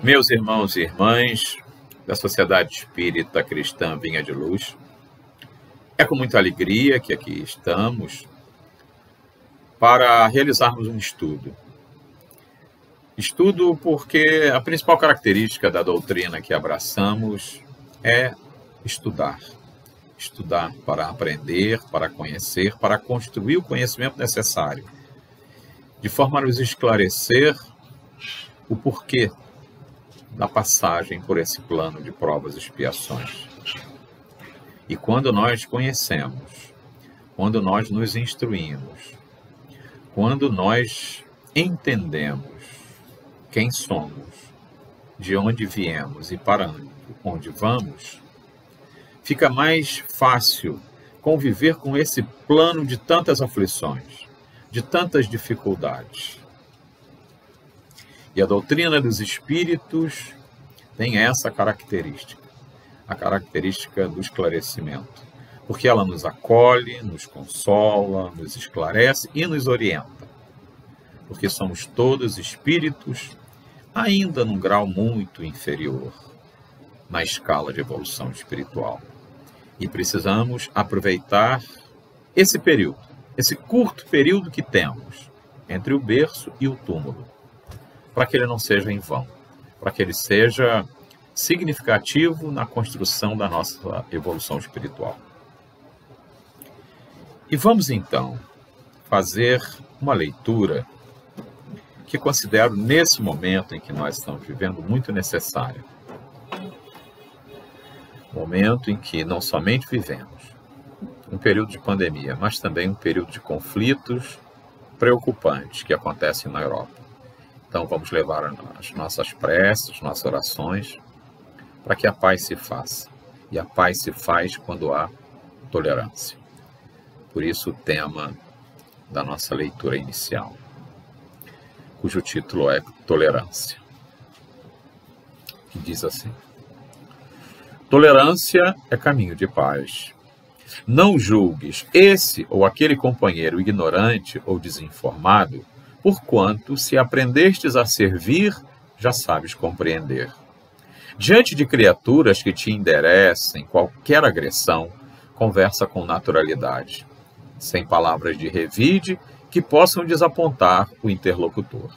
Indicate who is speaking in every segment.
Speaker 1: Meus irmãos e irmãs da Sociedade Espírita Cristã Vinha de Luz, é com muita alegria que aqui estamos para realizarmos um estudo. Estudo porque a principal característica da doutrina que abraçamos é estudar. Estudar para aprender, para conhecer, para construir o conhecimento necessário, de forma a nos esclarecer o porquê da passagem por esse plano de provas e expiações. E quando nós conhecemos, quando nós nos instruímos, quando nós entendemos quem somos, de onde viemos e para onde vamos, fica mais fácil conviver com esse plano de tantas aflições, de tantas dificuldades. E a doutrina dos espíritos tem essa característica, a característica do esclarecimento, porque ela nos acolhe, nos consola, nos esclarece e nos orienta, porque somos todos espíritos, ainda num grau muito inferior na escala de evolução espiritual. E precisamos aproveitar esse período, esse curto período que temos entre o berço e o túmulo, para que ele não seja em vão, para que ele seja significativo na construção da nossa evolução espiritual. E vamos então fazer uma leitura que considero nesse momento em que nós estamos vivendo muito necessária. Momento em que não somente vivemos um período de pandemia, mas também um período de conflitos preocupantes que acontecem na Europa. Então vamos levar as nossas preces, nossas orações, para que a paz se faça. E a paz se faz quando há tolerância. Por isso o tema da nossa leitura inicial, cujo título é Tolerância, que diz assim: tolerância é caminho de paz. Não julgues esse ou aquele companheiro ignorante ou desinformado, porquanto, se aprendestes a servir, já sabes compreender. Diante de criaturas que te enderecem qualquer agressão, conversa com naturalidade, sem palavras de revide que possam desapontar o interlocutor.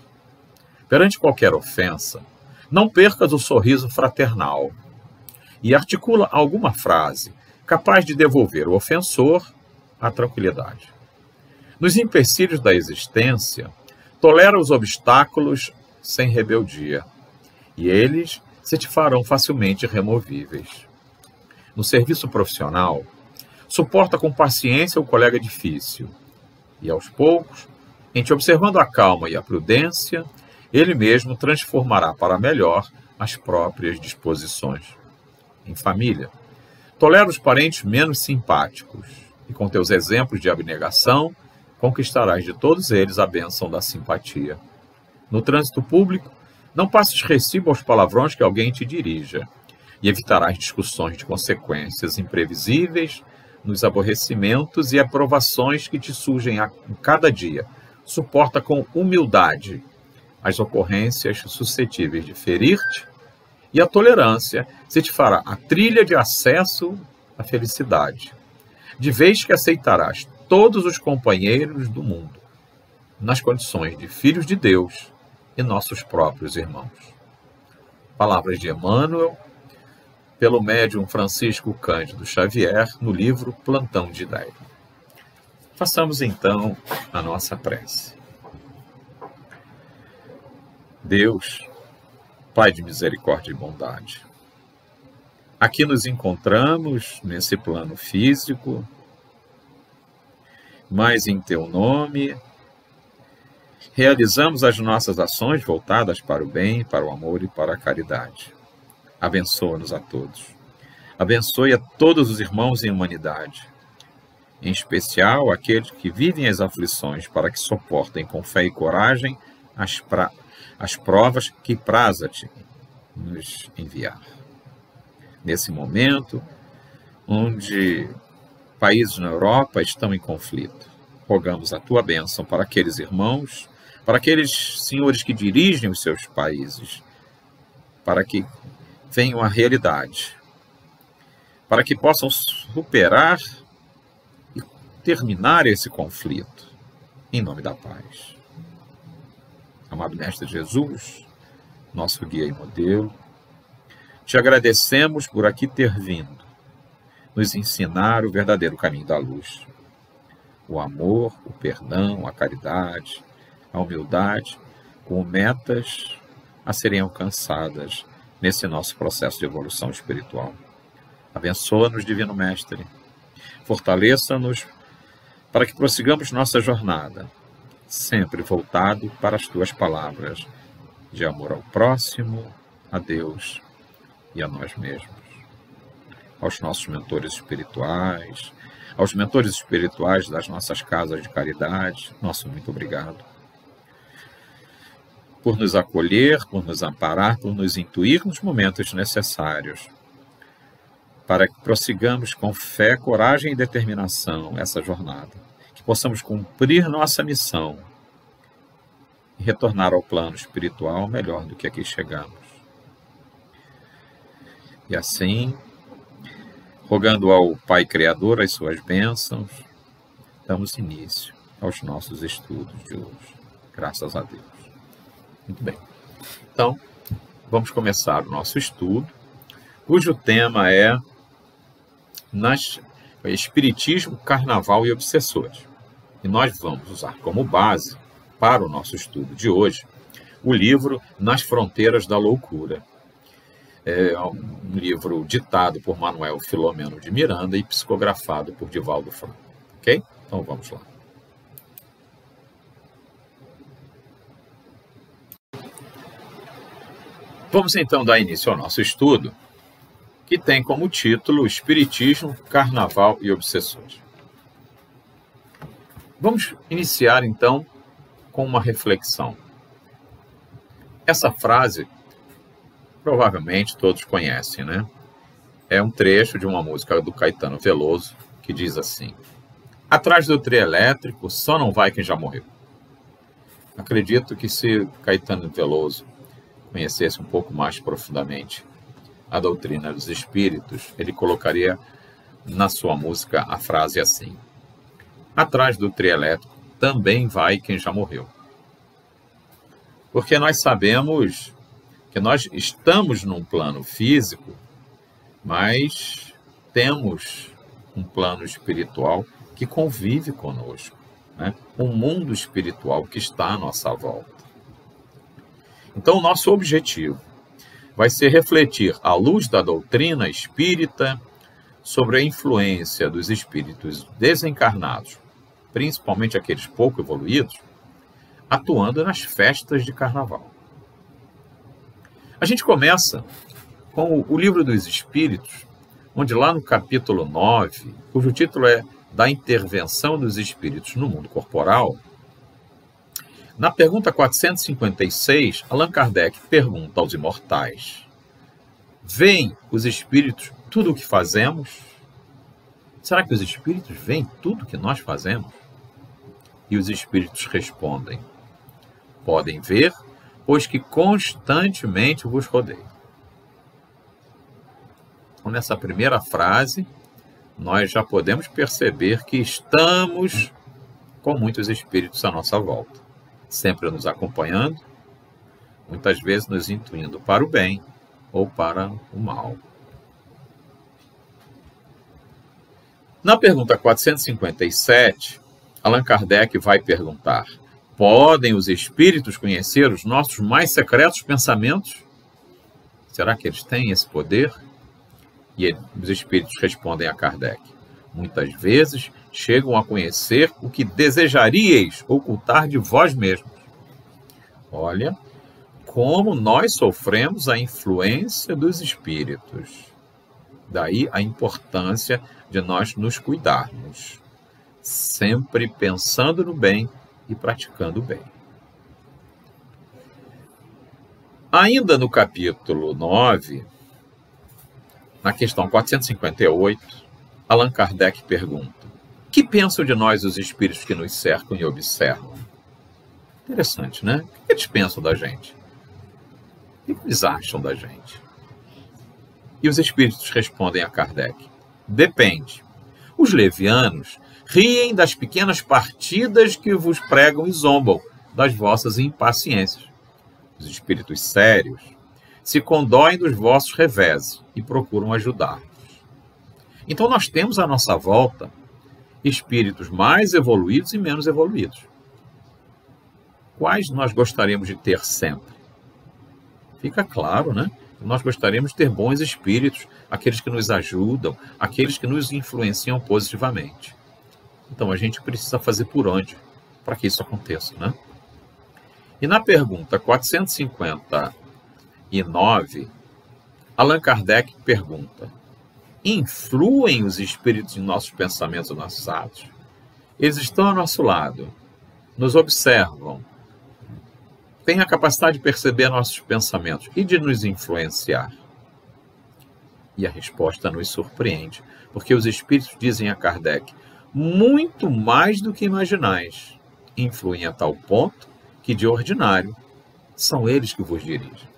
Speaker 1: Perante qualquer ofensa, não percas o sorriso fraternal e articula alguma frase capaz de devolver o ofensor à tranquilidade. Nos empecilhos da existência, tolera os obstáculos sem rebeldia, e eles se te farão facilmente removíveis. No serviço profissional, suporta com paciência o colega difícil, e aos poucos, em te observando a calma e a prudência, ele mesmo transformará para melhor as próprias disposições. Em família, tolera os parentes menos simpáticos, e com teus exemplos de abnegação, conquistarás de todos eles a bênção da simpatia. No trânsito público, não passes recibo aos palavrões que alguém te dirija, e evitarás discussões de consequências imprevisíveis nos aborrecimentos e aprovações que te surgem a cada dia. Suporta com humildade as ocorrências suscetíveis de ferir-te, e a tolerância se te fará a trilha de acesso à felicidade, de vez que aceitarás todos os companheiros do mundo, nas condições de filhos de Deus e nossos próprios irmãos. Palavras de Emmanuel, pelo médium Francisco Cândido Xavier, no livro Plantão de Ideias. Façamos então a nossa prece. Deus, Pai de misericórdia e bondade, aqui nos encontramos nesse plano físico, mas em Teu nome realizamos as nossas ações voltadas para o bem, para o amor e para a caridade. Abençoa-nos a todos. Abençoe a todos os irmãos em humanidade, em especial aqueles que vivem as aflições, para que suportem com fé e coragem as provas que praza-te nos enviar. Nesse momento, onde países na Europa estão em conflito, rogamos a tua bênção para aqueles irmãos, para aqueles senhores que dirigem os seus países, para que venham à realidade, para que possam superar e terminar esse conflito, em nome da paz. Amado Mestre Jesus, nosso guia e modelo, te agradecemos por aqui ter vindo, nos ensinar o verdadeiro caminho da luz, o amor, o perdão, a caridade, a humildade, como metas a serem alcançadas nesse nosso processo de evolução espiritual. Abençoa-nos, Divino Mestre. Fortaleça-nos para que prossigamos nossa jornada, sempre voltado para as tuas palavras de amor ao próximo, a Deus e a nós mesmos. Aos nossos mentores espirituais, aos mentores espirituais das nossas casas de caridade, nosso muito obrigado por nos acolher, por nos amparar, por nos intuir nos momentos necessários, para que prossigamos com fé, coragem e determinação essa jornada, que possamos cumprir nossa missão e retornar ao plano espiritual melhor do que aqui chegamos. E assim, rogando ao Pai Criador as suas bênçãos, damos início aos nossos estudos de hoje. Graças a Deus. Muito bem. Então, vamos começar o nosso estudo, cujo tema é Espiritismo, Carnaval e Obsessores. E nós vamos usar como base, para o nosso estudo de hoje, o livro Nas Fronteiras da Loucura. É um livro ditado por Manuel Filomeno de Miranda e psicografado por Divaldo Franco. Ok? Então vamos lá. Vamos então dar início ao nosso estudo, que tem como título Espiritismo, Carnaval e Obsessores. Vamos iniciar então com uma reflexão. Essa frase, provavelmente todos conhecem, né? É um trecho de uma música do Caetano Veloso, que diz assim: atrás do trio elétrico só não vai quem já morreu. Acredito que se Caetano Veloso conhecesse um pouco mais profundamente a doutrina dos espíritos, ele colocaria na sua música a frase assim: atrás do trio elétrico também vai quem já morreu. Porque nós sabemos que nós estamos num plano físico, mas temos um plano espiritual que convive conosco, né? Um mundo espiritual que está à nossa volta. Então, o nosso objetivo vai ser refletir, à luz da doutrina espírita, sobre a influência dos espíritos desencarnados, principalmente aqueles pouco evoluídos, atuando nas festas de carnaval. A gente começa com o Livro dos Espíritos, onde lá no capítulo 9, cujo título é Da Intervenção dos Espíritos no Mundo Corporal, na pergunta 456, Allan Kardec pergunta aos imortais: veem os espíritos tudo o que fazemos? Será que os espíritos veem tudo o que nós fazemos? E os espíritos respondem: podem ver, pois que constantemente vos rodeio. Então, nessa primeira frase, nós já podemos perceber que estamos com muitos espíritos à nossa volta, sempre nos acompanhando, muitas vezes nos intuindo para o bem ou para o mal. Na pergunta 457, Allan Kardec vai perguntar: podem os espíritos conhecer os nossos mais secretos pensamentos? Será que eles têm esse poder? E os espíritos respondem a Kardec: muitas vezes chegam a conhecer o que desejaríeis ocultar de vós mesmos. Olha como nós sofremos a influência dos espíritos. Daí a importância de nós nos cuidarmos, sempre pensando no bem e praticando o bem. Ainda no capítulo 9, na questão 458, Allan Kardec pergunta: que pensam de nós os espíritos que nos cercam e observam? Interessante, né? O que eles pensam da gente? O que eles acham da gente? E os espíritos respondem a Kardec: depende. Os levianos riem das pequenas partidas que vos pregam e zombam das vossas impaciências. Os espíritos sérios se condoem dos vossos reveses e procuram ajudar-vos. Então nós temos à nossa volta espíritos mais evoluídos e menos evoluídos. Quais nós gostaríamos de ter sempre? Fica claro, né? Nós gostaríamos de ter bons espíritos, aqueles que nos ajudam, aqueles que nos influenciam positivamente. Então a gente precisa fazer por onde para que isso aconteça, né? E na pergunta 459, Allan Kardec pergunta: influem os espíritos em nossos pensamentos e nossos atos? Eles estão ao nosso lado, nos observam, têm a capacidade de perceber nossos pensamentos e de nos influenciar? E a resposta nos surpreende, porque os espíritos dizem a Kardec: muito mais do que imaginais, influem a tal ponto que, de ordinário, são eles que vos dirigem.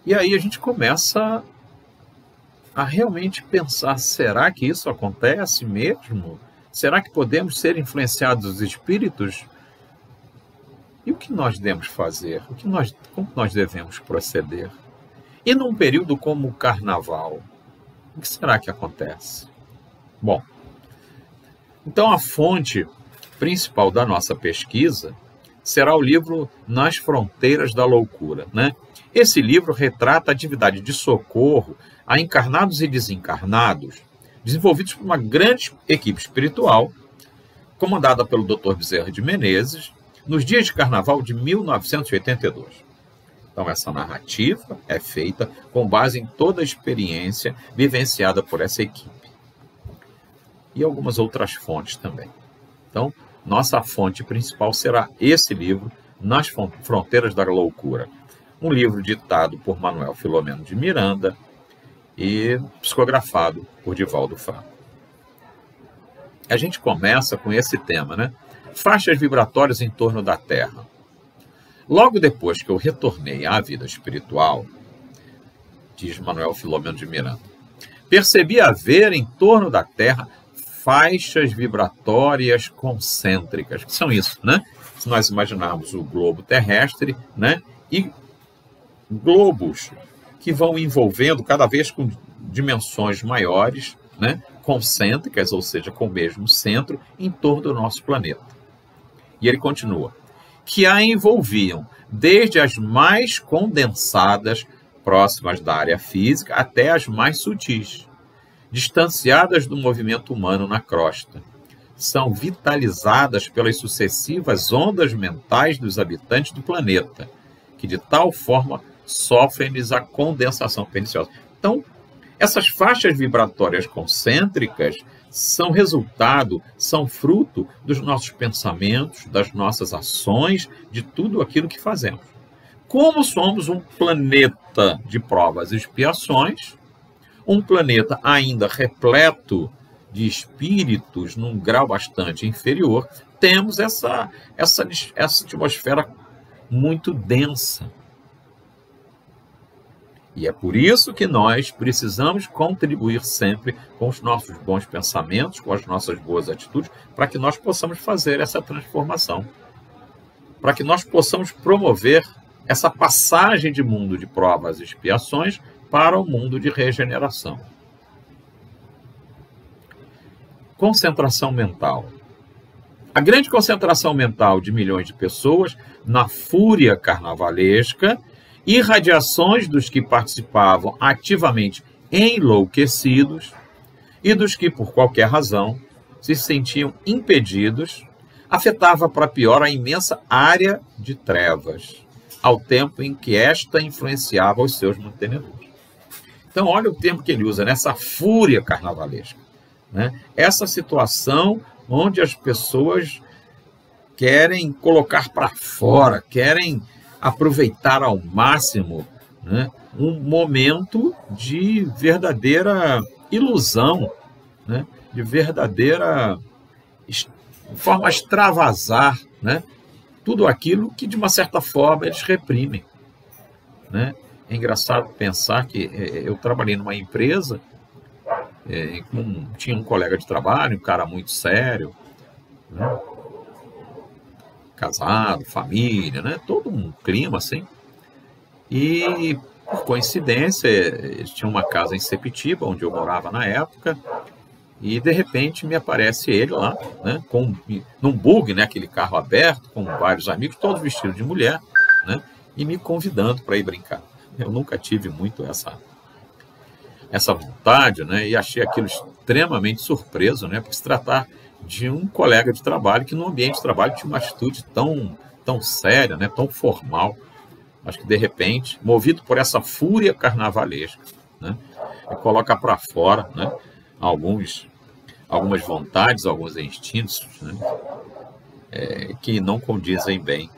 Speaker 1: E aí a gente começa a realmente pensar: será que isso acontece mesmo? Será que podemos ser influenciados dos espíritos? E o que nós devemos fazer? Como nós devemos proceder? E num período como o Carnaval, o que será que acontece? Bom, então a fonte principal da nossa pesquisa será o livro Nas Fronteiras da Loucura, né? Esse livro retrata a atividade de socorro a encarnados e desencarnados, desenvolvidos por uma grande equipe espiritual, comandada pelo Dr. Bezerra de Menezes, nos dias de Carnaval de 1982. Então, essa narrativa é feita com base em toda a experiência vivenciada por essa equipe. E algumas outras fontes também. Então, nossa fonte principal será esse livro, Nas Fronteiras da Loucura. Um livro ditado por Manuel Filomeno de Miranda e psicografado por Divaldo Franco. A gente começa com esse tema, né? Faixas vibratórias em torno da Terra. Logo depois que eu retornei à vida espiritual, diz Manuel Filomeno de Miranda, percebi haver em torno da Terra faixas vibratórias concêntricas. Que são isso, né? Se nós imaginarmos o globo terrestre, né? E globos que vão envolvendo cada vez com dimensões maiores, né? Concêntricas, ou seja, com o mesmo centro, em torno do nosso planeta. E ele continua: que a envolviam desde as mais condensadas, próximas da área física, até as mais sutis, distanciadas do movimento humano na crosta. São vitalizadas pelas sucessivas ondas mentais dos habitantes do planeta, que de tal forma sofrem-lhes a condensação perniciosa. Então, essas faixas vibratórias concêntricas são resultado, são fruto dos nossos pensamentos, das nossas ações, de tudo aquilo que fazemos. Como somos um planeta de provas e expiações, um planeta ainda repleto de espíritos num grau bastante inferior, temos essa atmosfera muito densa. E é por isso que nós precisamos contribuir sempre com os nossos bons pensamentos, com as nossas boas atitudes, para que nós possamos fazer essa transformação, para que nós possamos promover essa passagem de mundo de provas e expiações para o mundo de regeneração. Concentração mental. A grande concentração mental de milhões de pessoas na fúria carnavalesca, irradiações dos que participavam ativamente enlouquecidos e dos que, por qualquer razão, se sentiam impedidos, afetava para pior a imensa área de trevas, ao tempo em que esta influenciava os seus mantenedores. Então, olha o termo que ele usa, nessa fúria carnavalesca, né? Essa situação onde as pessoas querem colocar para fora, querem aproveitar ao máximo, né, um momento de verdadeira ilusão, né, de verdadeira forma a extravasar, né, tudo aquilo que, de uma certa forma, eles reprimem. né? É engraçado pensar que eu trabalhei numa empresa, tinha um colega de trabalho, um cara muito sério, né? Casado, família, né? Todo um clima assim. E, por coincidência, eles tinham uma casa em Sepitiba, onde eu morava na época, e de repente me aparece ele lá, né? Num bug, né? Aquele carro aberto, com vários amigos, todos vestidos de mulher, né? E me convidando para ir brincar. Eu nunca tive muito essa vontade, né? E achei aquilo extremamente surpreso, né? Por se tratar de um colega de trabalho que no ambiente de trabalho tinha uma atitude tão séria, né? Tão formal. Acho que de repente, movido por essa fúria carnavalesca, né? E coloca para fora, né? Algumas vontades, alguns instintos, né? Que não condizem bem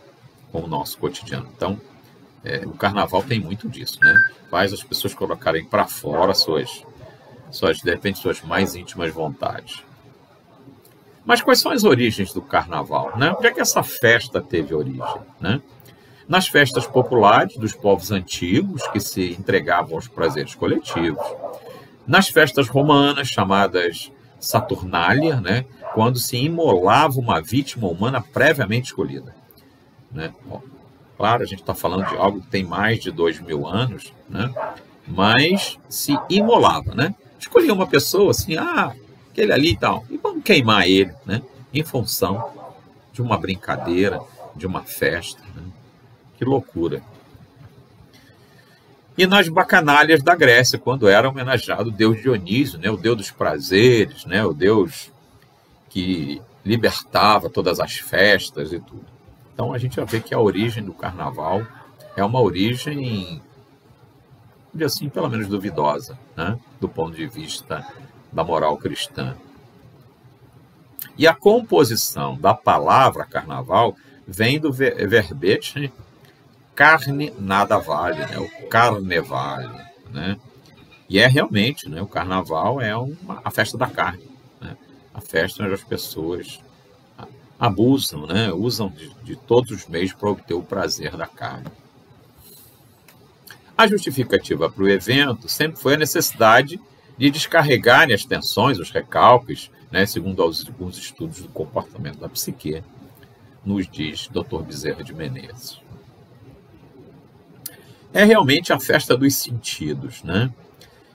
Speaker 1: com o nosso cotidiano. Então, o carnaval tem muito disso, né? Faz as pessoas colocarem para fora de repente, suas mais íntimas vontades. Mas quais são as origens do carnaval, né? Onde é que essa festa teve origem, né? Nas festas populares dos povos antigos, que se entregavam aos prazeres coletivos. Nas festas romanas, chamadas Saturnália, né? Quando se imolava uma vítima humana previamente escolhida, né? Bom, claro, a gente está falando de algo que tem mais de 2000 anos, né? Mas se imolava, né? Escolhia uma pessoa assim, aquele ali e tal, e vamos queimar ele, né? Em função de uma brincadeira, de uma festa, né? Que loucura. E nas bacanalhas da Grécia, quando era homenageado o deus Dionísio, né? O deus dos prazeres, né? O deus que libertava todas as festas e tudo. Então a gente vai ver que a origem do carnaval é uma origem, assim, pelo menos duvidosa, né? Do ponto de vista da moral cristã. E a composição da palavra carnaval vem do verbete carne nada vale, né? O carnevale, né? E é realmente, né? O carnaval é a festa da carne, né? A festa onde as pessoas abusam, né? Usam de todos os meios para obter o prazer da carne. A justificativa para o evento sempre foi a necessidade de descarregarem as tensões, os recalques, né? Segundo alguns estudos do comportamento da psique, nos diz Dr. Bezerra de Menezes. É realmente a festa dos sentidos, né?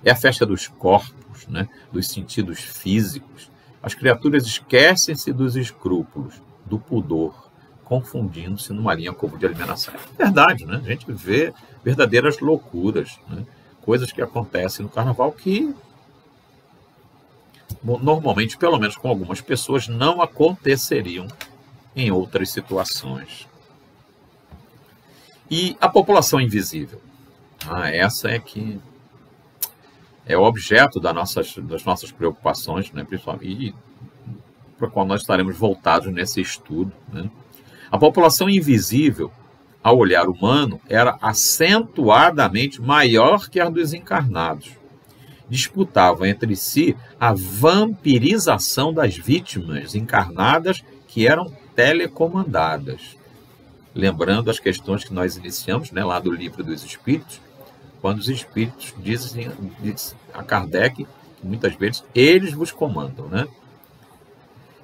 Speaker 1: É a festa dos corpos, né? Dos sentidos físicos. As criaturas esquecem-se dos escrúpulos, do pudor, confundindo-se numa linha comum de alimentação. É verdade, né? A gente vê verdadeiras loucuras, né? Coisas que acontecem no carnaval que, normalmente, pelo menos com algumas pessoas, não aconteceriam em outras situações. E a população invisível? Essa é que é o objeto das nossas preocupações, né, principalmente, para o qual nós estaremos voltados nesse estudo, né? A população invisível, ao olhar humano, era acentuadamente maior que a dos encarnados. Disputavam entre si a vampirização das vítimas encarnadas que eram telecomandadas. Lembrando as questões que nós iniciamos, né, lá do Livro dos Espíritos, quando os Espíritos dizem a Kardec, que muitas vezes eles vos comandam, né?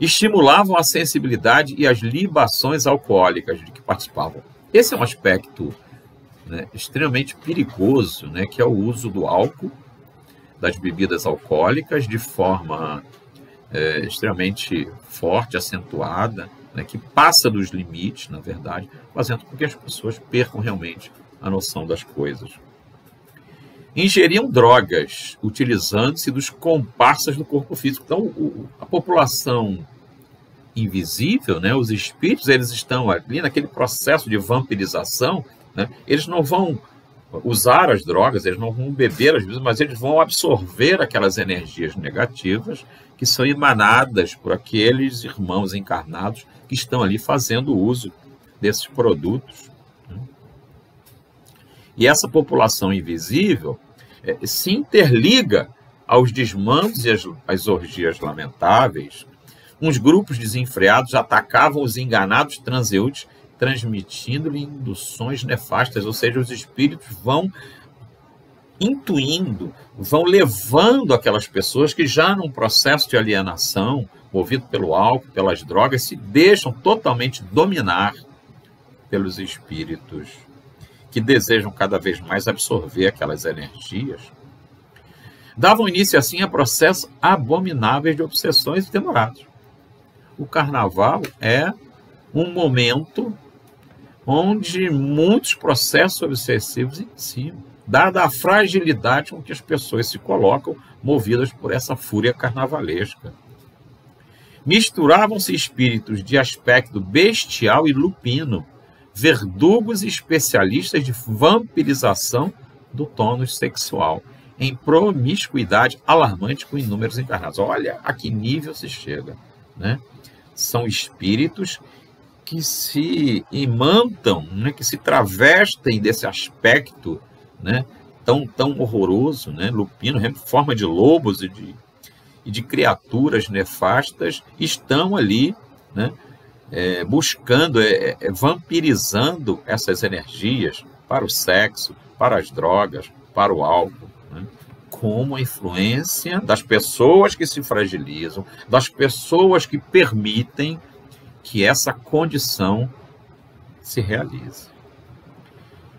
Speaker 1: Estimulavam a sensibilidade e as libações alcoólicas de que participavam. Esse é um aspecto, né, extremamente perigoso, né, que é o uso do álcool, das bebidas alcoólicas, de forma extremamente forte, acentuada, né, que passa dos limites, na verdade, fazendo com que as pessoas percam realmente a noção das coisas. Ingeriam drogas, utilizando-se dos comparsas do corpo físico. Então, a população invisível, né, os espíritos, eles estão ali naquele processo de vampirização, né, eles não vão usar as drogas, eles não vão beber as bebidas, mas eles vão absorver aquelas energias negativas que são emanadas por aqueles irmãos encarnados que estão ali fazendo uso desses produtos. E essa população invisível se interliga aos desmandos e às orgias lamentáveis. Uns grupos desenfreados atacavam os enganados transeuntes transmitindo-lhe induções nefastas, ou seja, os espíritos vão intuindo, vão levando aquelas pessoas que já num processo de alienação, movido pelo álcool, pelas drogas, se deixam totalmente dominar pelos espíritos que desejam cada vez mais absorver aquelas energias, davam início assim a processos abomináveis de obsessões e demorados. O carnaval é um momento onde muitos processos obsessivos iniciam, dada a fragilidade com que as pessoas se colocam, movidas por essa fúria carnavalesca. Misturavam-se espíritos de aspecto bestial e lupino, verdugos e especialistas de vampirização do tônus sexual, em promiscuidade alarmante com inúmeros encarnados. Olha a que nível se chega, né? São espíritos que se imantam, né, que se travestem desse aspecto, né, tão horroroso, né, lupino, forma de lobos e de criaturas nefastas, estão ali, né, buscando, vampirizando essas energias para o sexo, para as drogas, para o álcool, né, como a influência das pessoas que se fragilizam, das pessoas que permitem que essa condição se realize.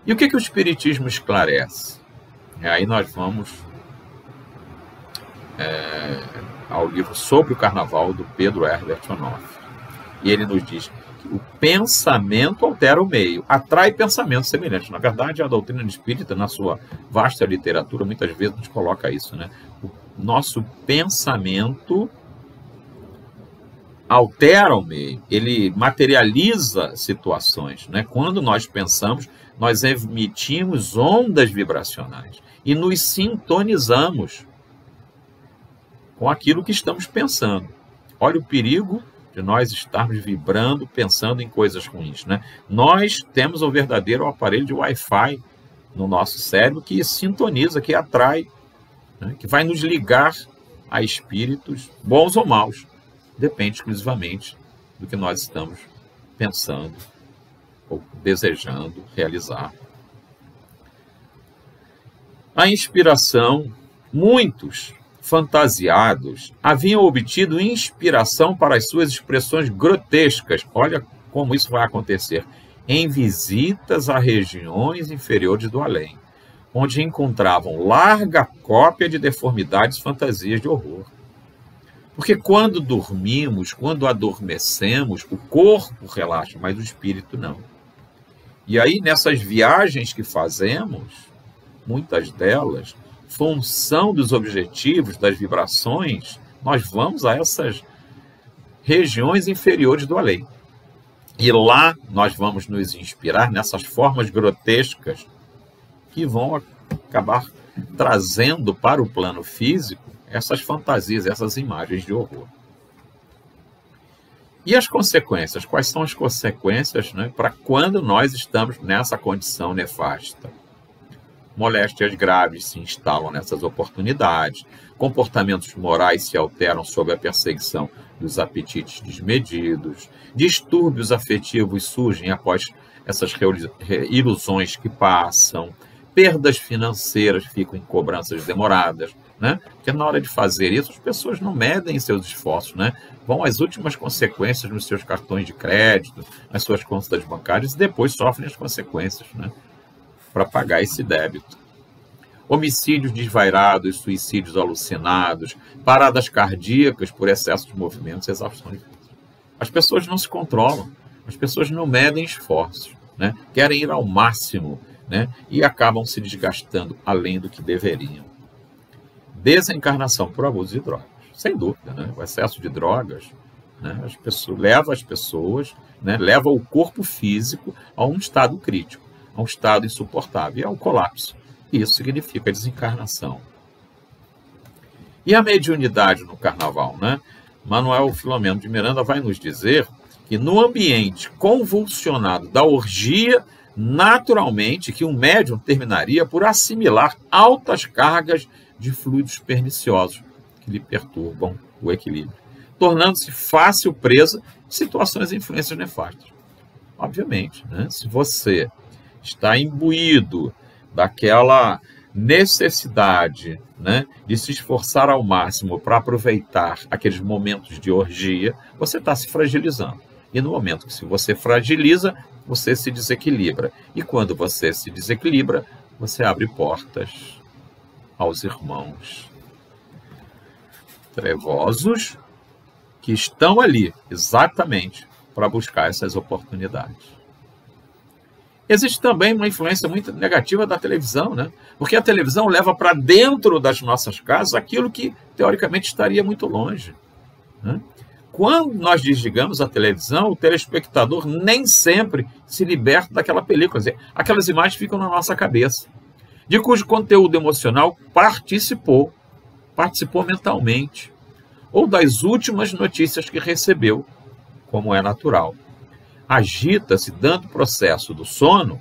Speaker 1: E o que o Espiritismo esclarece? Aí nós vamos ao livro Sobre o Carnaval, do Pedro Herbert Onofre. E ele nos diz que o pensamento altera o meio, atrai pensamentos semelhantes. Na verdade, a doutrina espírita, na sua vasta literatura, muitas vezes nos coloca isso, né? O nosso pensamento altera o meio, ele materializa situações, né? Quando nós pensamos, nós emitimos ondas vibracionais e nos sintonizamos com aquilo que estamos pensando. Olha o perigo de nós estarmos vibrando, pensando em coisas ruins, né? Nós temos o verdadeiro aparelho de Wi-Fi no nosso cérebro que sintoniza, que atrai, né? Que vai nos ligar a espíritos bons ou maus. Depende exclusivamente do que nós estamos pensando ou desejando realizar. A inspiração, muitos fantasiados haviam obtido inspiração para as suas expressões grotescas. Olha como isso vai acontecer. Em visitas a regiões inferiores do além, onde encontravam larga cópia de deformidades e fantasias de horror. Porque quando dormimos, quando adormecemos, o corpo relaxa, mas o espírito não. E aí, nessas viagens que fazemos, muitas delas, função dos objetivos, das vibrações, nós vamos a essas regiões inferiores do além. E lá nós vamos nos inspirar nessas formas grotescas que vão acabar trazendo para o plano físico essas fantasias, essas imagens de horror. E as consequências? Quais são as consequências, né, para quando nós estamos nessa condição nefasta? Moléstias graves se instalam nessas oportunidades, comportamentos morais se alteram sob a perseguição dos apetites desmedidos, distúrbios afetivos surgem após essas ilusões que passam, perdas financeiras ficam em cobranças demoradas, né? Porque na hora de fazer isso, as pessoas não medem seus esforços, né? Vão às últimas consequências nos seus cartões de crédito, nas suas contas bancárias, e depois sofrem as consequências, né, para pagar esse débito. Homicídios desvairados, suicídios alucinados, paradas cardíacas por excesso de movimentos, exaustão de vida. As pessoas não se controlam, as pessoas não medem esforços, né? Querem ir ao máximo, né, e acabam se desgastando além do que deveriam. Desencarnação por abuso de drogas, sem dúvida, né? O excesso de drogas, né, leva as pessoas, né, leva o corpo físico a um estado crítico, a um estado insuportável, e ao colapso. Isso significa desencarnação. E a mediunidade no carnaval, né? Manuel Filomeno de Miranda vai nos dizer que no ambiente convulsionado da orgia, naturalmente que um médium terminaria por assimilar altas cargas de fluidos perniciosos que lhe perturbam o equilíbrio, tornando-se fácil presa de situações e influências nefastas. Obviamente, né? Se você está imbuído daquela necessidade, né, de se esforçar ao máximo para aproveitar aqueles momentos de orgia, você está se fragilizando. E no momento que se você fragiliza, você se desequilibra. E quando você se desequilibra, você abre portas aos irmãos trevosos que estão ali exatamente para buscar essas oportunidades. Existe também uma influência muito negativa da televisão, né? Porque a televisão leva para dentro das nossas casas aquilo que, teoricamente, estaria muito longe, né? Quando nós desligamos a televisão, o telespectador nem sempre se liberta daquela película. Quer dizer, aquelas imagens ficam na nossa cabeça, de cujo conteúdo emocional participou mentalmente, ou das últimas notícias que recebeu, como é natural. Agita-se durante o processo do sono,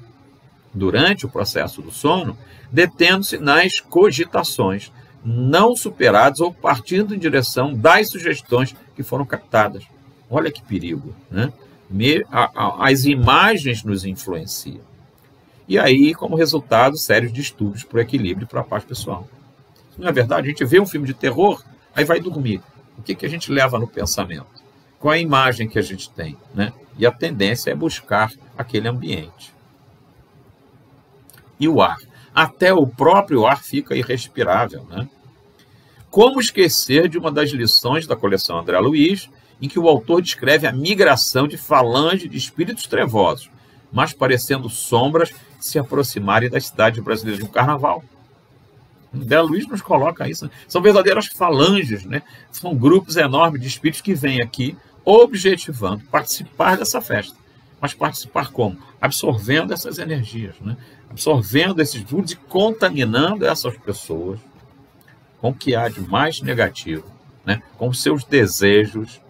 Speaker 1: detendo-se nas cogitações não superadas ou partindo em direção das sugestões que foram captadas. Olha que perigo, né? As imagens nos influenciam. E aí, como resultado, sérios distúrbios para o equilíbrio e para a paz pessoal. Não é verdade? A gente vê um filme de terror, aí vai dormir. O que a gente leva no pensamento? Qual a imagem que a gente tem, né? E a tendência é buscar aquele ambiente. E o ar? Até o próprio ar fica irrespirável, né? Como esquecer de uma das lições da coleção André Luiz, em que o autor descreve a migração de falange de espíritos trevosos, mas parecendo sombras se aproximarem das cidades brasileiras de um carnaval. André Luiz nos coloca isso. São verdadeiras falanges, né? São grupos enormes de espíritos que vêm aqui objetivando participar dessa festa. Mas participar como? Absorvendo essas energias, né? Absorvendo esses fluidos e contaminando essas pessoas com o que há de mais negativo, né? Com seus desejos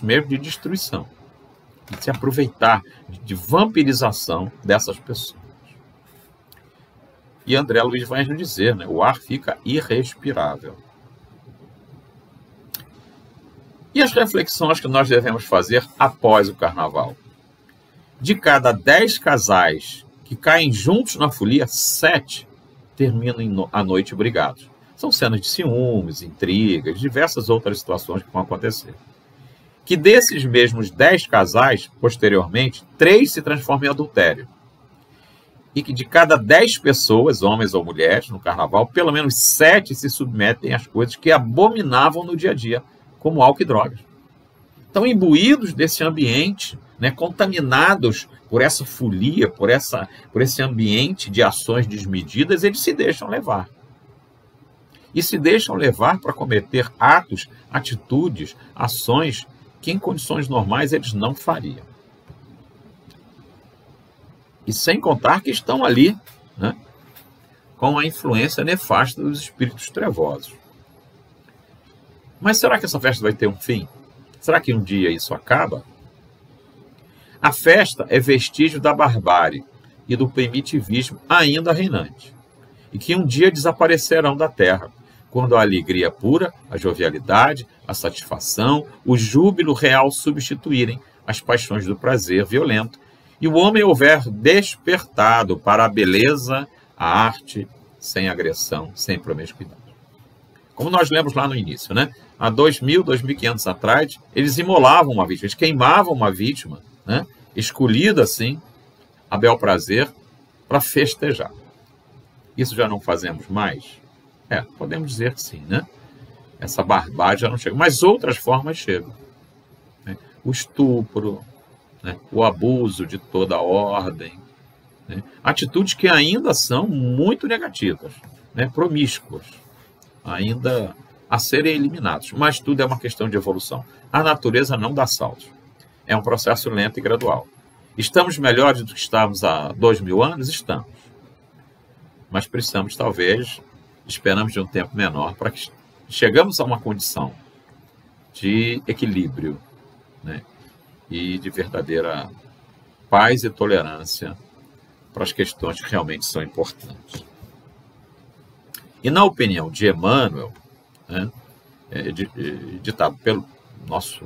Speaker 1: mesmo de destruição, de se aproveitar, de vampirização dessas pessoas. E André Luiz vai nos dizer, né? O ar fica irrespirável. E as reflexões que nós devemos fazer após o carnaval? De cada 10 casais que caem juntos na folia, 7 terminam a noite brigados. São cenas de ciúmes, intrigas, diversas outras situações que vão acontecer. Que desses mesmos 10 casais, posteriormente, 3 se transformam em adultério. E que de cada 10 pessoas, homens ou mulheres, no carnaval, pelo menos 7 se submetem às coisas que abominavam no dia a dia, como álcool e drogas. Então, imbuídos desse ambiente, né, contaminados por essa folia, por esse ambiente de ações desmedidas, eles se deixam levar. E se deixam levar para cometer atos, atitudes, ações que em condições normais eles não fariam. E sem contar que estão ali, né, com a influência nefasta dos espíritos trevosos. Mas será que essa festa vai ter um fim? Será que um dia isso acaba? A festa é vestígio da barbárie e do primitivismo ainda reinante, e que um dia desaparecerão da terra, quando a alegria pura, a jovialidade, a satisfação, o júbilo real substituírem as paixões do prazer violento, e o homem houver despertado para a beleza, a arte, sem agressão, sem promiscuidade. Como nós lemos lá no início, né? Há 2.000, 2.500 atrás, eles imolavam uma vítima, eles queimavam uma vítima, né? Escolhida assim, a bel prazer, para festejar. Isso já não fazemos mais? Podemos dizer que sim, né? Essa barbárie já não chega, mas outras formas chegam, né? O estupro, né? O abuso de toda a ordem, né? Atitudes que ainda são muito negativas, né? Promíscuas, ainda a serem eliminados. Mas tudo é uma questão de evolução. A natureza não dá saltos. É um processo lento e gradual. Estamos melhores do que estávamos há 2.000 anos? Estamos. Mas precisamos, talvez, esperamos de um tempo menor para que chegamos a uma condição de equilíbrio, né? E de verdadeira paz e tolerância para as questões que realmente são importantes. E na opinião de Emmanuel, né, ditado pelo nosso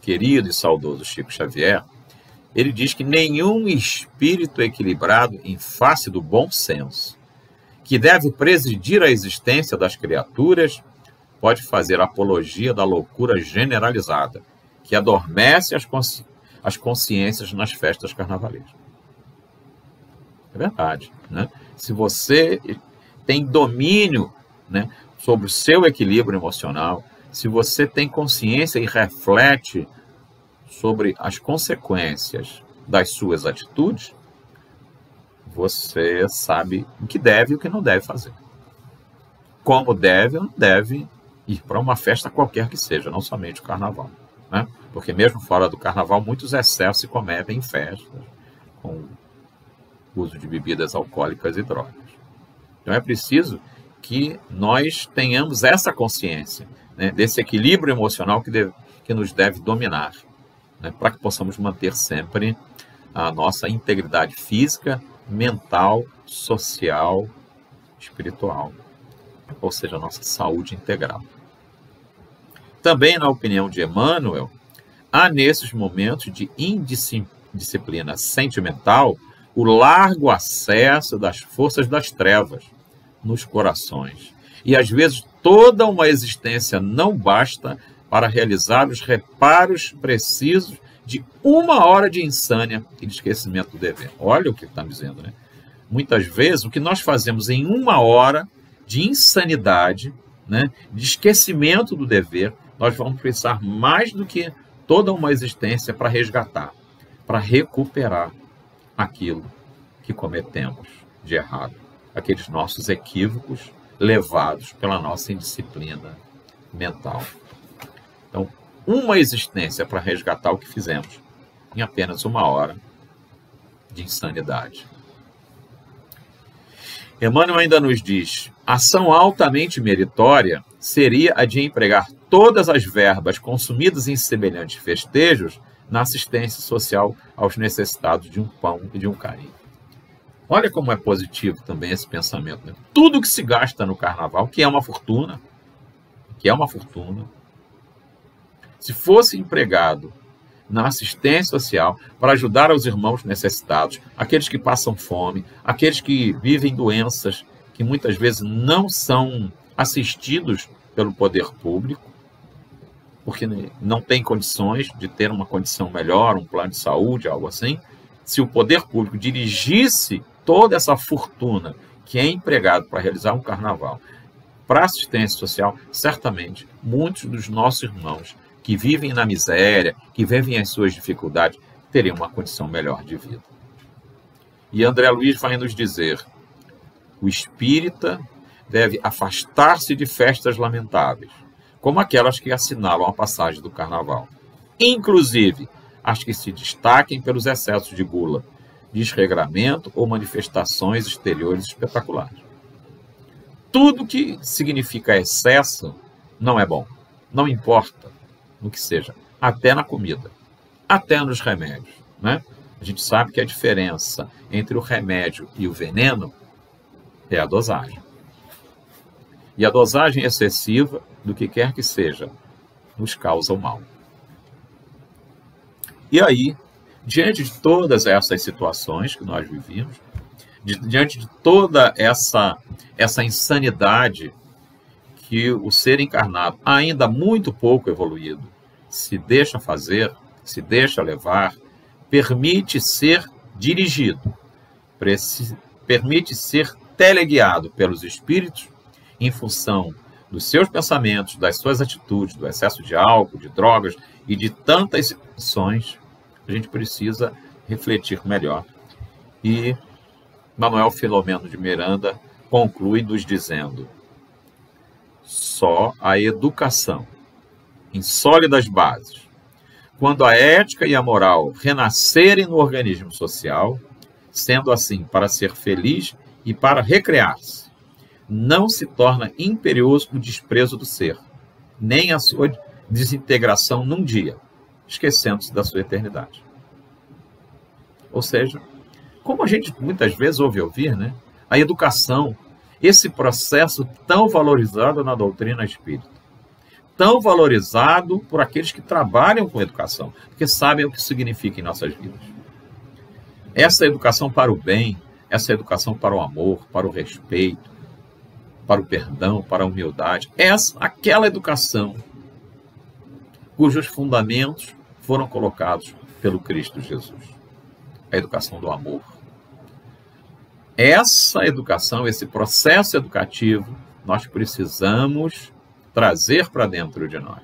Speaker 1: querido e saudoso Chico Xavier, Ele diz que nenhum espírito equilibrado em face do bom senso, que deve presidir a existência das criaturas, pode fazer apologia da loucura generalizada, que adormece as consciências nas festas carnavalescas. É verdade, né? Se você tem domínio, né, sobre o seu equilíbrio emocional, se você tem consciência e reflete sobre as consequências das suas atitudes, você sabe o que deve e o que não deve fazer. Como deve ou não deve ir para uma festa qualquer que seja, não somente o carnaval, né? Porque mesmo fora do carnaval, muitos excessos se cometem em festas, com uso de bebidas alcoólicas e drogas. Então é preciso que nós tenhamos essa consciência, né, desse equilíbrio emocional que nos deve dominar, né, para que possamos manter sempre a nossa integridade física, mental, social, espiritual, ou seja, a nossa saúde integral. Também, na opinião de Emmanuel, há nesses momentos de indisciplina sentimental o largo acesso das forças das trevas nos corações. E às vezes toda uma existência não basta para realizar os reparos precisos de 1 hora de insânia e de esquecimento do dever. Olha o que está dizendo, né? Muitas vezes o que nós fazemos em 1 hora de insanidade, né, de esquecimento do dever, nós vamos precisar mais do que toda uma existência para resgatar, para recuperar aquilo que cometemos de errado, aqueles nossos equívocos levados pela nossa indisciplina mental. Então, uma existência para resgatar o que fizemos em apenas 1 hora de insanidade. Emmanuel ainda nos diz: ação altamente meritória seria a de empregar todas as verbas consumidas em semelhantes festejos na assistência social aos necessitados de um pão e de um carinho. Olha como é positivo também esse pensamento, né? Tudo que se gasta no carnaval, que é uma fortuna, se fosse empregado na assistência social para ajudar aos irmãos necessitados, aqueles que passam fome, aqueles que vivem doenças que muitas vezes não são assistidos pelo poder público, porque não tem condições de ter uma condição melhor, um plano de saúde, algo assim. Se o poder público dirigisse toda essa fortuna que é empregado para realizar um carnaval para assistência social, certamente muitos dos nossos irmãos que vivem na miséria, que vivem as suas dificuldades, teriam uma condição melhor de vida. E André Luiz vai nos dizer: o espírita deve afastar-se de festas lamentáveis, como aquelas que assinalam a passagem do carnaval, inclusive as que se destaquem pelos excessos de gula, desregramento ou manifestações exteriores espetaculares. Tudo que significa excesso não é bom, não importa no que seja, até na comida, até nos remédios, né? A gente sabe que a diferença entre o remédio e o veneno é a dosagem. E a dosagem excessiva do que quer que seja nos causa o mal. E aí, diante de todas essas situações que nós vivimos, diante de toda essa insanidade que o ser encarnado, ainda muito pouco evoluído, se deixa fazer, se deixa levar, permite ser dirigido, permite ser teleguiado pelos espíritos em função dos seus pensamentos, das suas atitudes, do excesso de álcool, de drogas e de tantas situações, a gente precisa refletir melhor. E Manuel Filomeno de Miranda conclui nos dizendo: só a educação, em sólidas bases, quando a ética e a moral renascerem no organismo social, sendo assim para ser feliz e para recrear-se, não se torna imperioso o desprezo do ser, nem a sua desintegração num dia, esquecendo-se da sua eternidade. Ou seja, como a gente muitas vezes ouve ouvir, né? A educação, esse processo tão valorizado na doutrina espírita, tão valorizado por aqueles que trabalham com educação, porque sabem o que significa em nossas vidas. Essa educação para o bem, essa educação para o amor, para o respeito, para o perdão, para a humildade, aquela educação cujos fundamentos foram colocados pelo Cristo Jesus. A educação do amor. Essa educação, esse processo educativo, nós precisamos trazer para dentro de nós.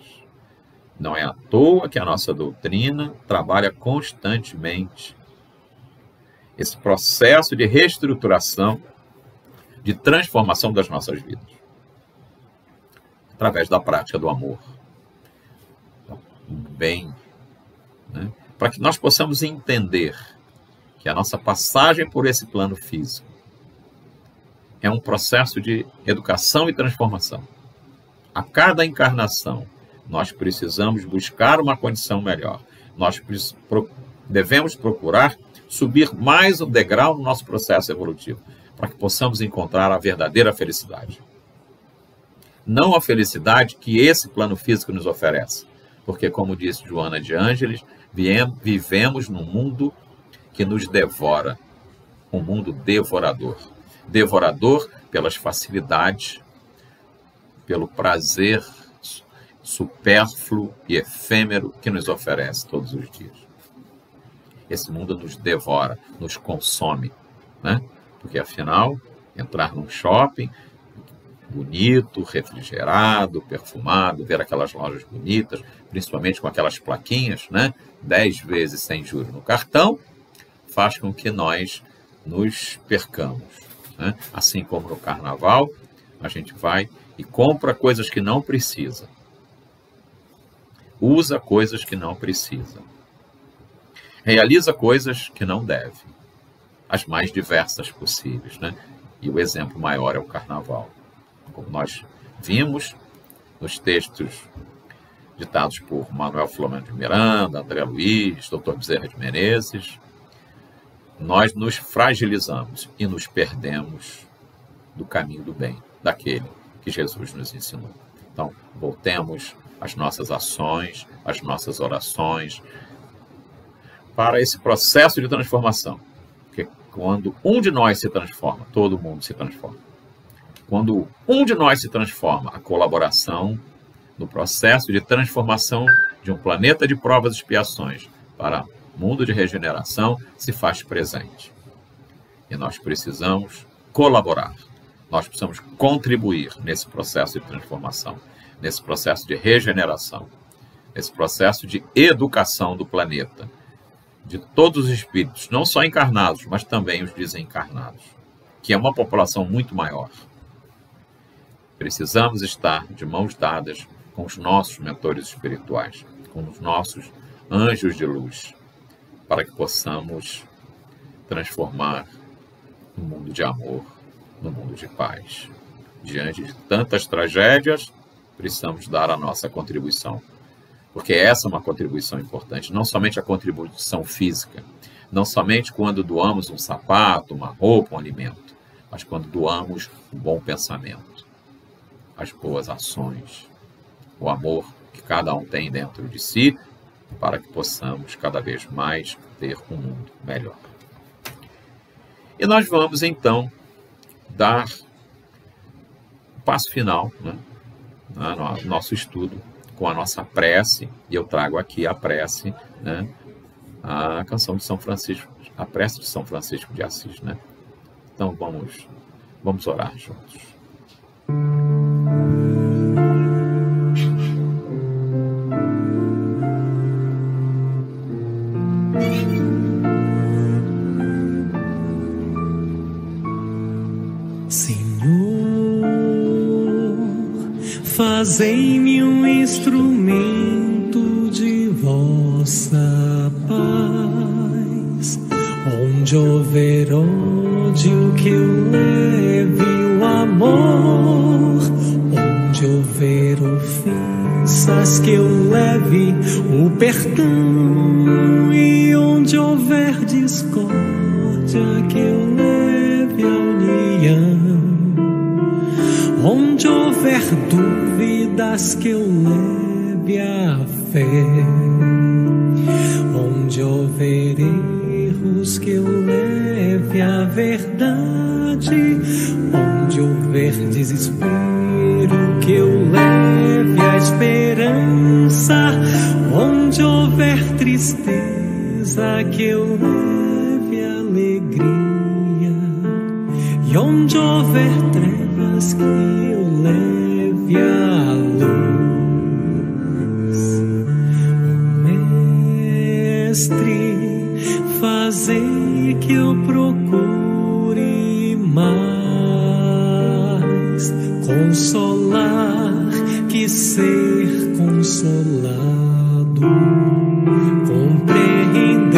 Speaker 1: Não é à toa que a nossa doutrina trabalha constantemente esse processo de reestruturação, de transformação das nossas vidas, através da prática do amor, do bem, né? Para que nós possamos entender que a nossa passagem por esse plano físico é um processo de educação e transformação. A cada encarnação, nós precisamos buscar uma condição melhor. Nós devemos procurar subir mais um degrau no nosso processo evolutivo, para que possamos encontrar a verdadeira felicidade. Não a felicidade que esse plano físico nos oferece, porque, como disse Joana de Ângeles, vivemos num mundo que nos devora, um mundo devorador. Devorador pelas facilidades, pelo prazer supérfluo e efêmero que nos oferece todos os dias. Esse mundo nos devora, nos consome, né? Porque, afinal, entrar num shopping bonito, refrigerado, perfumado, ver aquelas lojas bonitas, principalmente com aquelas plaquinhas, né? 10 vezes sem juros no cartão, faz com que nós nos percamos, né? Assim como no carnaval, a gente vai e compra coisas que não precisa. Usa coisas que não precisa. Realiza coisas que não deve. As mais diversas possíveis, né? E o exemplo maior é o carnaval. Como nós vimos nos textos ditados por Manuel Filomeno de Miranda, André Luiz, Dr. Bezerra de Menezes, nós nos fragilizamos e nos perdemos do caminho do bem, daquele que Jesus nos ensinou. Então, voltemos às nossas ações, às nossas orações, para esse processo de transformação. Porque quando um de nós se transforma, todo mundo se transforma. Quando um de nós se transforma, a colaboração no processo de transformação de um planeta de provas e expiações para mundo de regeneração se faz presente. E nós precisamos colaborar. Nós precisamos contribuir nesse processo de transformação, nesse processo de regeneração, nesse processo de educação do planeta, de todos os espíritos, não só encarnados, mas também os desencarnados, que é uma população muito maior. Precisamos estar de mãos dadas com os nossos mentores espirituais, com os nossos anjos de luz, para que possamos transformar no mundo de amor, no mundo de paz. Diante de tantas tragédias, precisamos dar a nossa contribuição, porque essa é uma contribuição importante, não somente a contribuição física, não somente quando doamos um sapato, uma roupa, um alimento, mas quando doamos um bom pensamento, as boas ações, o amor que cada um tem dentro de si, para que possamos cada vez mais ter um mundo melhor. E nós vamos, então, dar o passo final, né, no nosso estudo, com a nossa prece, e eu trago aqui a prece, né, a canção de São Francisco, a prece de São Francisco de Assis, né? Então vamos orar juntos.
Speaker 2: Fazei-me um instrumento de vossa paz, onde houver ódio que eu leve o amor, onde houver ofensas que eu leve o perdão, e onde houver discórdia que eu leve a união. Onde houver dúvidas que eu leve a fé, onde houver erro luz que eu leve a verdade. Onde houver desespero, que eu leve a esperança. Onde houver tristeza, que eu leve a alegria. E onde houver trevas, que eu leve a luz. Mestre, fazei que eu procure mais consolar que ser consolado, compreender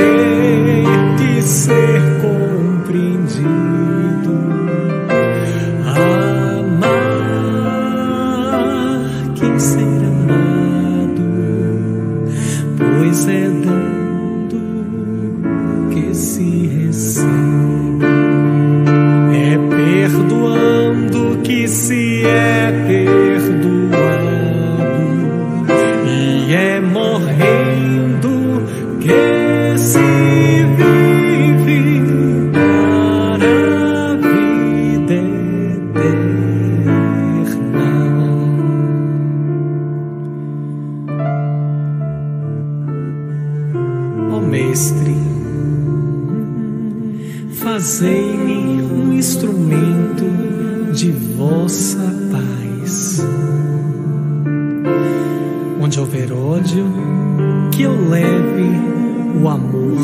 Speaker 2: que ser compreendido, amar que ser amado, pois é dando que se recebe, é perdoando que se é perdoado, e é morrendo que se vive para a vida eterna. Ó Mestre, fazei-me um instrumento de vossa paz. Onde houver ódio, que eu leve o amor.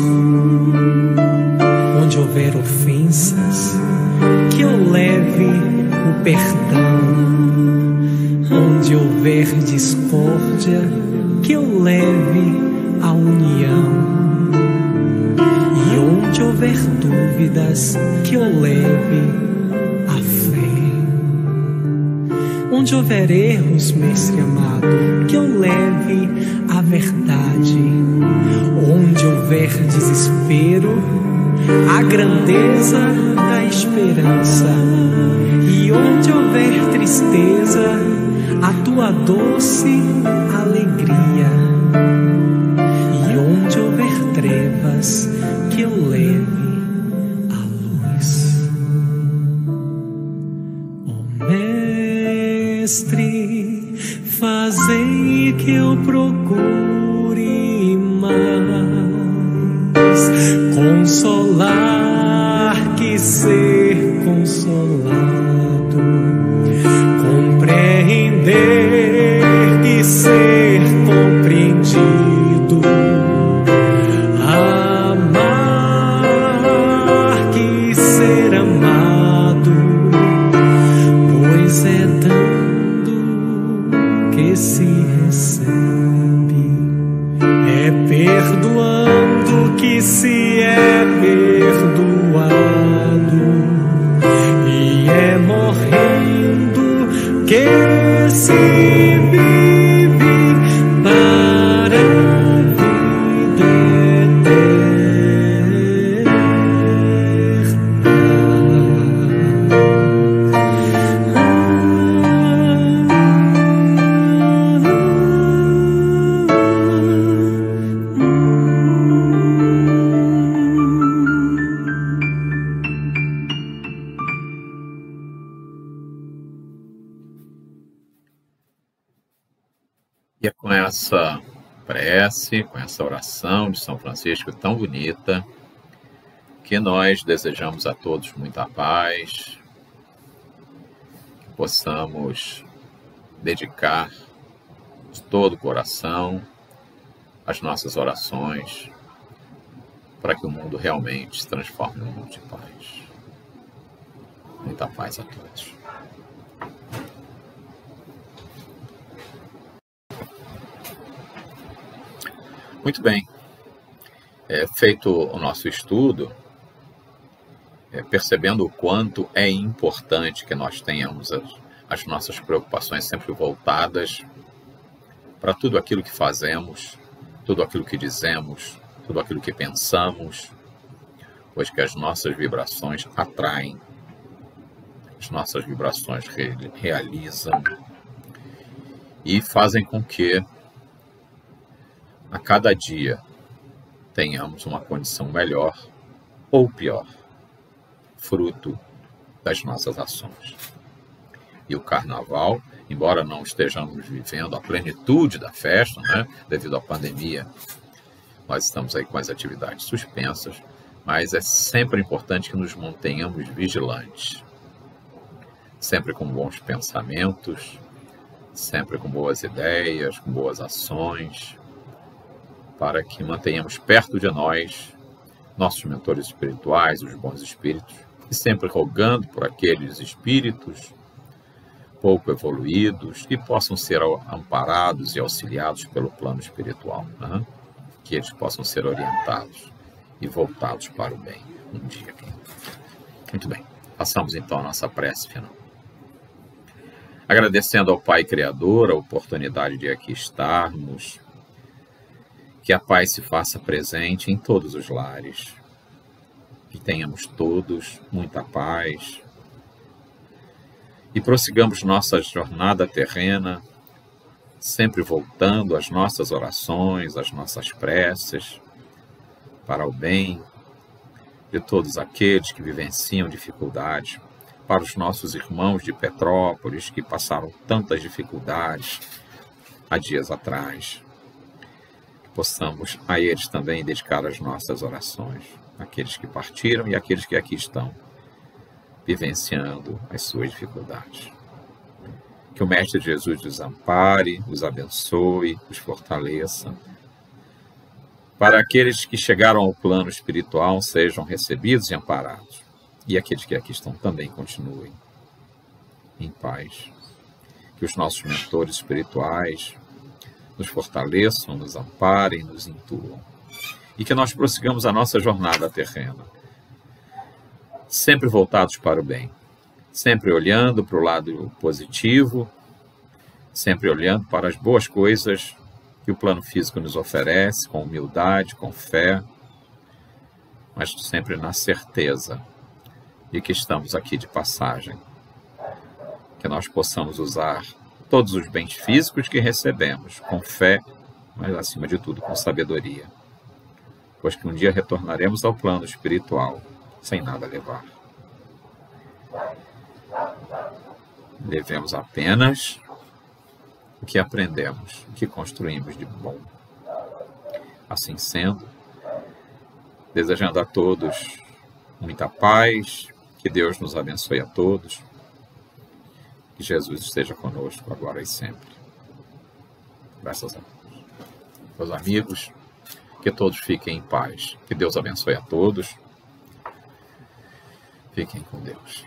Speaker 2: Onde houver ofensas, que eu leve o perdão. Onde houver discórdia, que eu leve a união. E onde houver dúvidas, que eu leve a fé. Onde houver erros, Mestre amado, que eu leve a verdade. Onde houver desespero, a grandeza da esperança. E onde houver tristeza, a tua doce alegria. E onde houver trevas, que eu leve a luz. Ó Mestre, fazei que eu procure mais consolar que ser consolado, compreender que ser compreendido, amar que ser amado, pois é dando que se recebe, é perdoando que se é perdoado, e é morrendo que se vive para a vida
Speaker 1: E é com essa prece, com essa oração de São Francisco tão bonita, que nós desejamos a todos muita paz, que possamos dedicar de todo o coração as nossas orações para que o mundo realmente se transforme num mundo de paz. Muita paz a todos. Muito bem, feito o nosso estudo, percebendo o quanto é importante que nós tenhamos as nossas preocupações sempre voltadas para tudo aquilo que fazemos, tudo aquilo que dizemos, tudo aquilo que pensamos, pois que as nossas vibrações atraem, as nossas vibrações realizam e fazem com que a cada dia tenhamos uma condição melhor ou pior, fruto das nossas ações. E o carnaval, embora não estejamos vivendo a plenitude da festa, né, devido à pandemia, nós estamos aí com as atividades suspensas, mas é sempre importante que nos mantenhamos vigilantes, sempre com bons pensamentos, sempre com boas ideias, com boas ações, para que mantenhamos perto de nós nossos mentores espirituais, os bons espíritos, e sempre rogando por aqueles espíritos pouco evoluídos que possam ser amparados e auxiliados pelo plano espiritual, né? Que eles possam ser orientados e voltados para o bem um dia. Muito bem, passamos então a nossa prece final. Agradecendo ao Pai Criador a oportunidade de aqui estarmos, que a paz se faça presente em todos os lares, que tenhamos todos muita paz e prossigamos nossa jornada terrena, sempre voltando às nossas orações, às nossas preces, para o bem de todos aqueles que vivenciam dificuldades, para os nossos irmãos de Petrópolis que passaram tantas dificuldades há dias atrás. Possamos a eles também dedicar as nossas orações, aqueles que partiram e aqueles que aqui estão, vivenciando as suas dificuldades. Que o Mestre Jesus os ampare, os abençoe, os fortaleça, para aqueles que chegaram ao plano espiritual sejam recebidos e amparados, e aqueles que aqui estão também continuem em paz. Que os nossos mentores espirituais nos fortaleçam, nos amparem, nos intuam. E que nós prossigamos a nossa jornada terrena, sempre voltados para o bem, sempre olhando para o lado positivo, sempre olhando para as boas coisas que o plano físico nos oferece, com humildade, com fé, mas sempre na certeza de que estamos aqui de passagem. Que nós possamos usar todos os bens físicos que recebemos, com fé, mas acima de tudo com sabedoria, pois que um dia retornaremos ao plano espiritual, sem nada levar. Levemos apenas o que aprendemos, o que construímos de bom. Assim sendo, desejando a todos muita paz, que Deus nos abençoe a todos, que Jesus esteja conosco agora e sempre. Graças a Deus. Meus amigos, que todos fiquem em paz. Que Deus abençoe a todos. Fiquem com Deus.